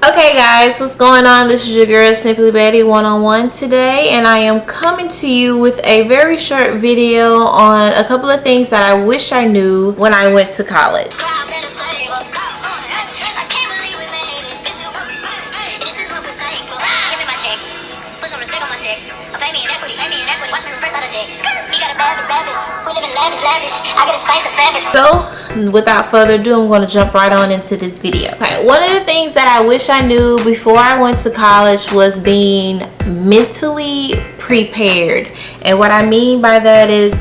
Okay guys, what's going on? This is your girl Simply Betty one-on-one today, and I am coming to you with a very short video on a couple of things that I wish I knew when I went to college. So, without further ado, I'm going to jump right on into this video. Okay, one of the things that I wish I knew before I went to college was being mentally prepared. And what I mean by that is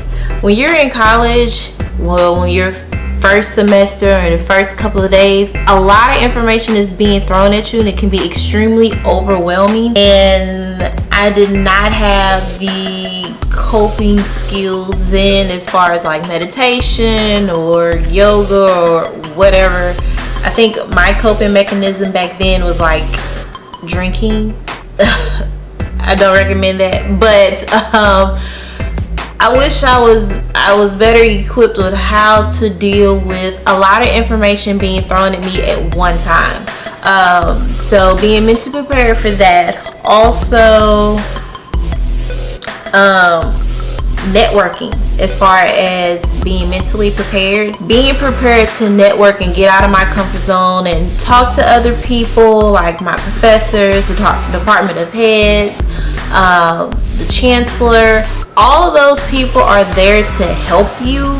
when you're in college, well, when you're first semester or the first couple of days, a lot of information is being thrown at you and it can be extremely overwhelming. And I did not have the coping skills then as far as like meditation or yoga or whatever. I think my coping mechanism back then was like drinking. I don't recommend that, but I wish I was better equipped with how to deal with a lot of information being thrown at me at one time. So being mentally prepared for that. Also, networking, as far as being mentally prepared, being prepared to network and get out of my comfort zone and talk to other people like my professors, the department of heads, the chancellor. All of those people are there to help you,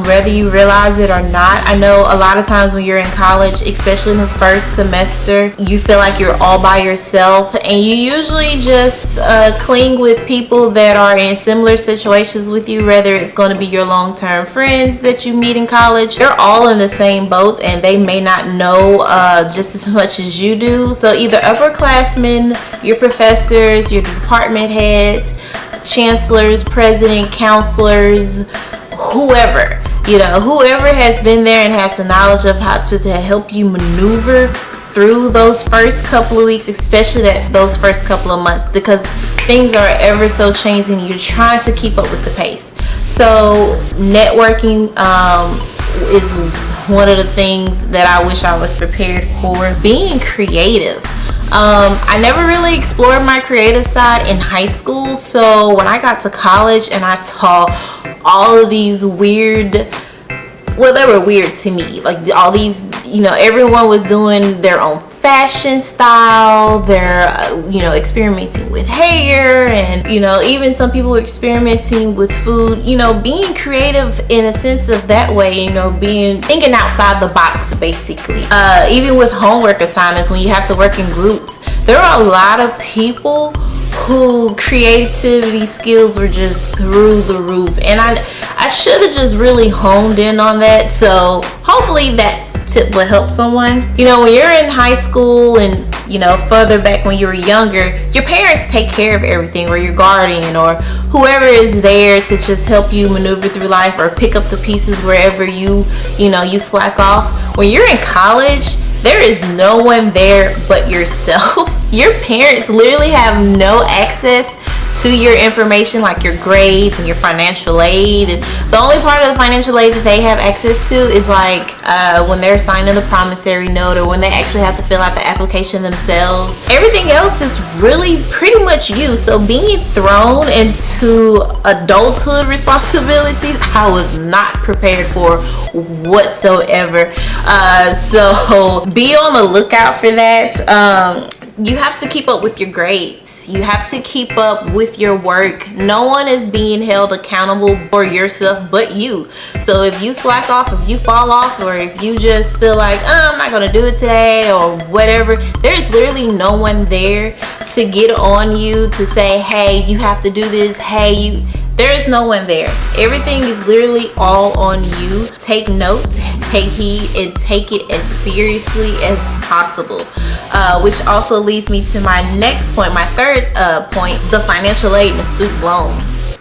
whether you realize it or not. I know a lot of times when you're in college, especially in the first semester, you feel like you're all by yourself, and you usually just cling with people that are in similar situations with you, whether it's going to be your long-term friends that you meet in college. They're all in the same boat and they may not know just as much as you do. So either upperclassmen, your professors, your department heads, chancellors, president, counselors, whoever has been there and has the knowledge of how to help you maneuver through those first couple of weeks, especially those first couple of months, because things are ever so changing. You're trying to keep up with the pace. So networking is one of the things that I wish I was prepared for. Being creative. I never really explored my creative side in high school, so when I got to college and I saw all of these weird, well, they were weird to me, like all these, everyone was doing their own fashion style, they're experimenting with hair, and even some people were experimenting with food. Being creative in a sense of that way, thinking outside the box, basically. Even with homework assignments, when you have to work in groups, there are a lot of people who creativity skills were just through the roof, and I should have just really honed in on that. So hopefully that tip will help someone. When you're in high school and further back when you were younger, your parents take care of everything, or your guardian, or whoever is there to just help you maneuver through life or pick up the pieces wherever you slack off. When you're in college, there is no one there but yourself. Your parents literally have no access to your information, like your grades and your financial aid. And the only part of the financial aid that they have access to is like when they're signing the promissory note, or when they actually have to fill out the application themselves. Everything else is really pretty much you. So being thrown into adulthood responsibilities, I was not prepared for whatsoever. So be on the lookout for that. You have to keep up with your grades. You have to keep up with your work. No one is being held accountable for yourself but you. So if you slack off, if you fall off, or if you just feel like, I'm not gonna do it today or whatever, there is literally no one there to get on you, to say, hey, you have to do this. There is no one there. Everything is literally all on you. Take notes, take heed, and take it as seriously as possible. Which also leads me to my next point, my third point, the financial aid and the student loans.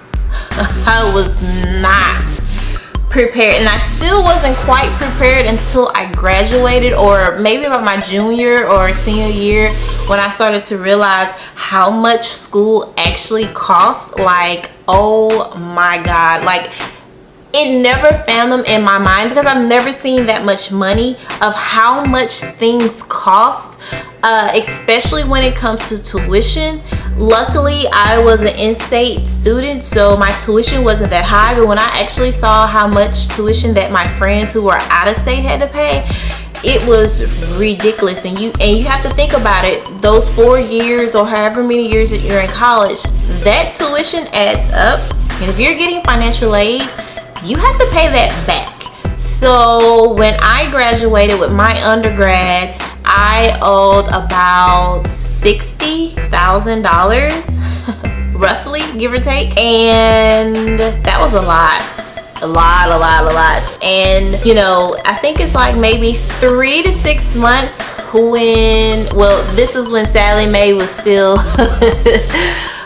I was not prepared, and I still wasn't quite prepared until I graduated, or maybe about my junior or senior year, when I started to realize how much school actually costs. Like, oh my god, like it never fathomed in my mind, because I've never seen that much money of how much things cost, especially when it comes to tuition. Luckily, I was an in-state student, so my tuition wasn't that high, but when I actually saw how much tuition that my friends who were out of state had to pay, it was ridiculous. And you have to think about it, those 4 years or however many years that you're in college, that tuition adds up. And if you're getting financial aid, you have to pay that back. So when I graduated with my undergrads, I owed about $60,000 roughly, give or take, and that was a lot. And you know, I think it's like maybe 3 to 6 months this is when Sallie Mae was still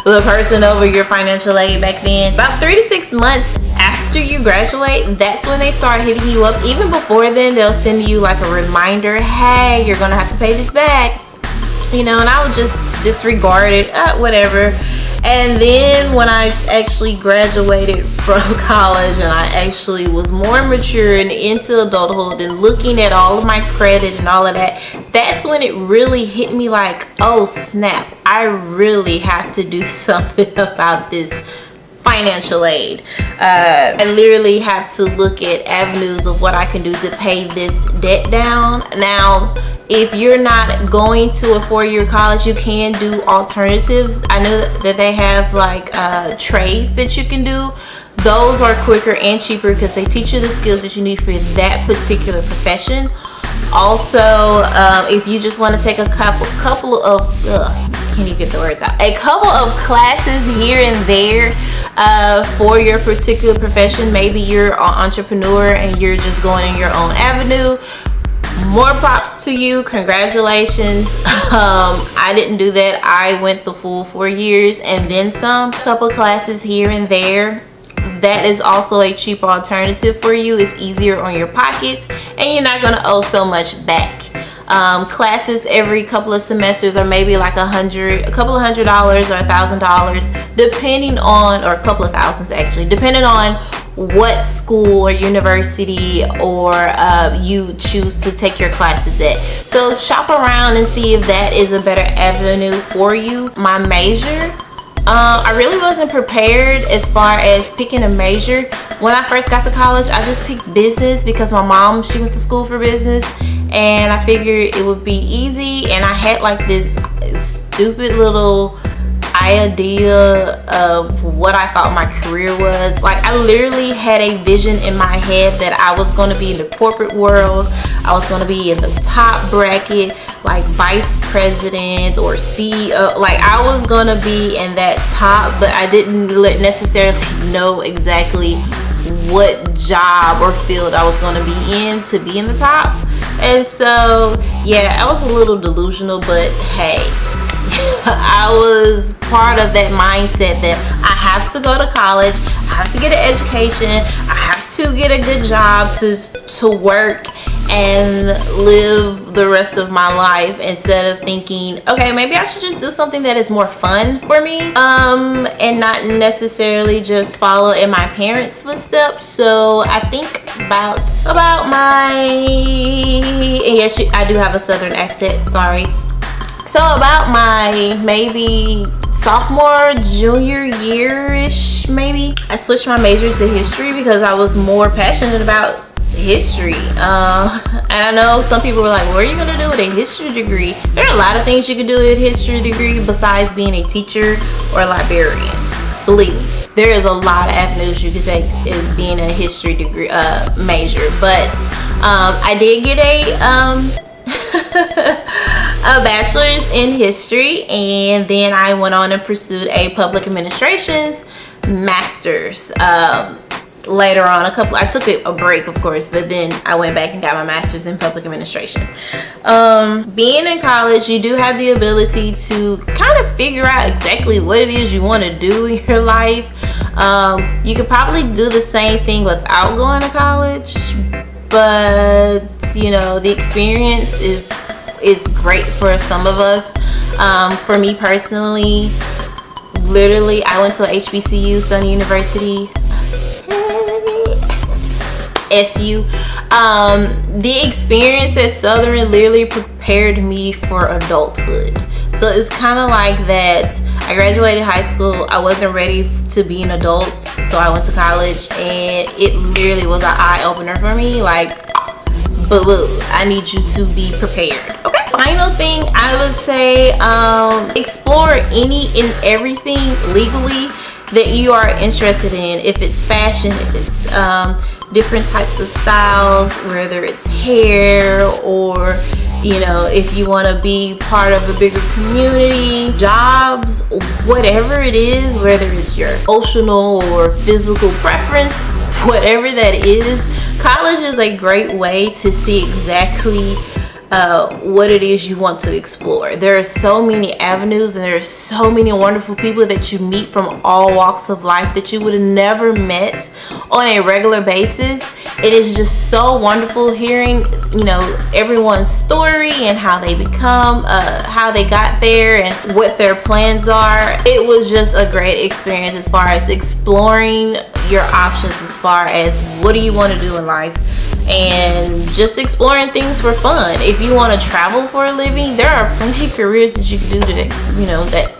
the person over your financial aid back then. About 3 to 6 months after you graduate, that's when they start hitting you up. Even before then, they'll send you like a reminder, hey, you're gonna have to pay this back, you know. And I would just disregard it, whatever. And then when I actually graduated from college and I actually was more mature and into adulthood and looking at all of my credit and all of that, that's when it really hit me like, oh snap, I really have to do something about this financial aid. I literally have to look at avenues of what I can do to pay this debt down. Now, if you're not going to a 4-year college, you can do alternatives. I know that they have like trades that you can do. Those are quicker and cheaper because they teach you the skills that you need for that particular profession. Also, if you just want to take a couple of can't even get the words out, a couple of classes here and there for your particular profession, maybe you're an entrepreneur and you're just going in your own avenue, more props to you, congratulations. I didn't do that. I went the full 4 years and then some. Couple classes here and there. That is also a cheaper alternative for you. It's easier on your pockets and you're not going to owe so much back. Classes every couple of semesters are maybe like a couple of $100s or $1,000, depending on, or a couple of thousands actually, depending on what school or university or you choose to take your classes at. So shop around and see if that is a better avenue for you. My major, I really wasn't prepared as far as picking a major. When I first got to college, I just picked business because my mom, she went to school for business, and I figured it would be easy. And I had like this stupid little idea of what I thought my career was. Like, I literally had a vision in my head that I was going to be in the corporate world. I was going to be in the top bracket, like vice president or CEO. Like, I was going to be in that top, but I didn't necessarily know exactly what job or field I was going to be in the top. And so yeah, I was a little delusional, but hey, I was part of that mindset that I have to go to college, I have to get an education, I have to get a good job to work and live the rest of my life, instead of thinking, okay, maybe I should just do something that is more fun for me, and not necessarily just follow in my parents' footsteps. So I think about my, and yes, I do have a southern accent, sorry. So about my maybe sophomore, junior year-ish maybe, I switched my major to history because I was more passionate about history. And I know some people were like, what are you gonna do with a history degree? There are a lot of things you can do with a history degree besides being a teacher or a librarian. Believe me, there is a lot of avenues you can take as being a history degree major. But I did get a bachelor's in history, and then I went on and pursued a public administration's master's. Later on, I took a break, of course, but then I went back and got my master's in public administration. Being in college, you do have the ability to kind of figure out exactly what it is you want to do in your life. You could probably do the same thing without going to college, but you know, the experience is great for some of us. For me personally, literally, I went to a HBCU, Sun University. SU. The experience at Southern literally prepared me for adulthood. So it's kind of like that. I graduated high school, I wasn't ready to be an adult, so I went to college, and it literally was an eye-opener for me. Like, but look, I need you to be prepared. Okay, final thing I would say, explore any and everything legally that you are interested in. If it's fashion, if it's different types of styles, whether it's hair, or you know, if you want to be part of a bigger community, jobs, whatever it is, whether it's your emotional or physical preference, whatever that is, college is a great way to see exactly what it is you want to explore. There are so many avenues, and there are so many wonderful people that you meet from all walks of life that you would have never met on a regular basis. It is just so wonderful hearing, you know, everyone's story and how they become, how they got there, and what their plans are. It was just a great experience as far as exploring your options, as far as what do you want to do in life, and just exploring things for fun. If you want to travel for a living, there are plenty of careers that you can do that, you know, that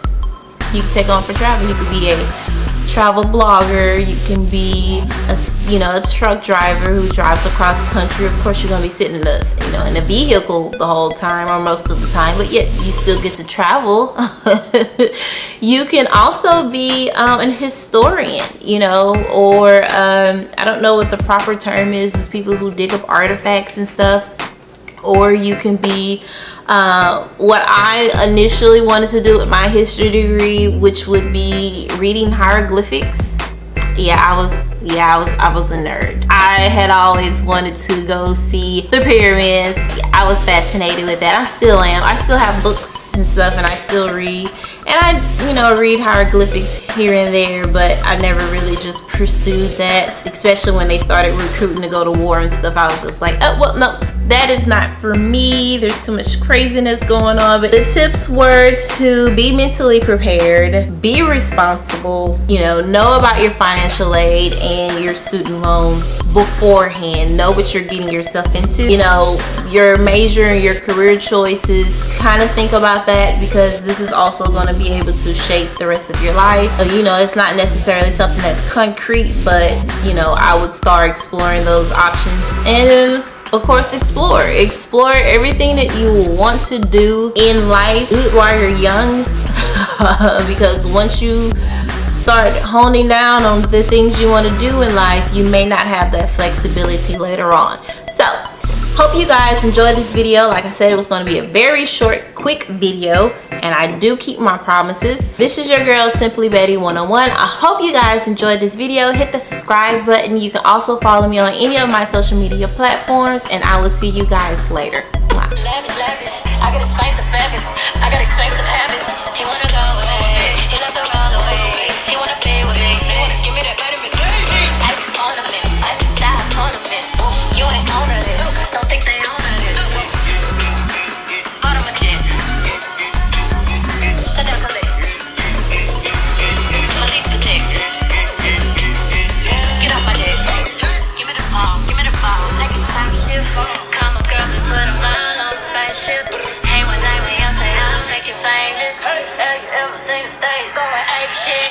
you can take on for travel. You could be a travel blogger, you can be a truck driver who drives across country. Of course, you're going to be sitting in a vehicle the whole time, or most of the time, but yet you still get to travel. You can also be an historian, you know, or I don't know what the proper term is people who dig up artifacts and stuff. Or you can be what I initially wanted to do with my history degree, which would be reading hieroglyphics. I was a nerd. I had always wanted to go see the pyramids. I was fascinated with that. I still am. I still have books and stuff, and I still read. And I, read hieroglyphics here and there, but I never really just pursued that, especially when they started recruiting to go to war and stuff. I was just like, oh, well, no, that is not for me. There's too much craziness going on. But the tips were to be mentally prepared, be responsible, know about your financial aid and your student loans beforehand. Know what you're getting yourself into. Your major and your career choices, kind of think about that, because this is also going to be able to shape the rest of your life. It's not necessarily something that's concrete, but I would start exploring those options. And of course, explore everything that you want to do in life. Do it while you're young, because once you start honing down on the things you want to do in life, you may not have that flexibility later on. So hope you guys enjoyed this video. Like I said, it was going to be a very short, quick video, and I do keep my promises. This is your girl, Simply Betty 101. I hope you guys enjoyed this video. Hit the subscribe button. You can also follow me on any of my social media platforms, and I will see you guys later. Mwah. Lavish. I got expensive habits. I got expensive habits. He wanna go away. He loves to roll away. He wanna be with me. He wanna give me that vitamin D. Ice ornaments. Ice style ornaments. You ain't on this. Don't think they own this. Bottom of jet. Shut down the lid. Philippe the dick. Get off my dick. Give me the ball. Give me the ball. Take a time shift. Call my girls and put them all on the spaceship. Hang one night when y'all say I'll make you famous. Have you ever seen the stage going ape shit?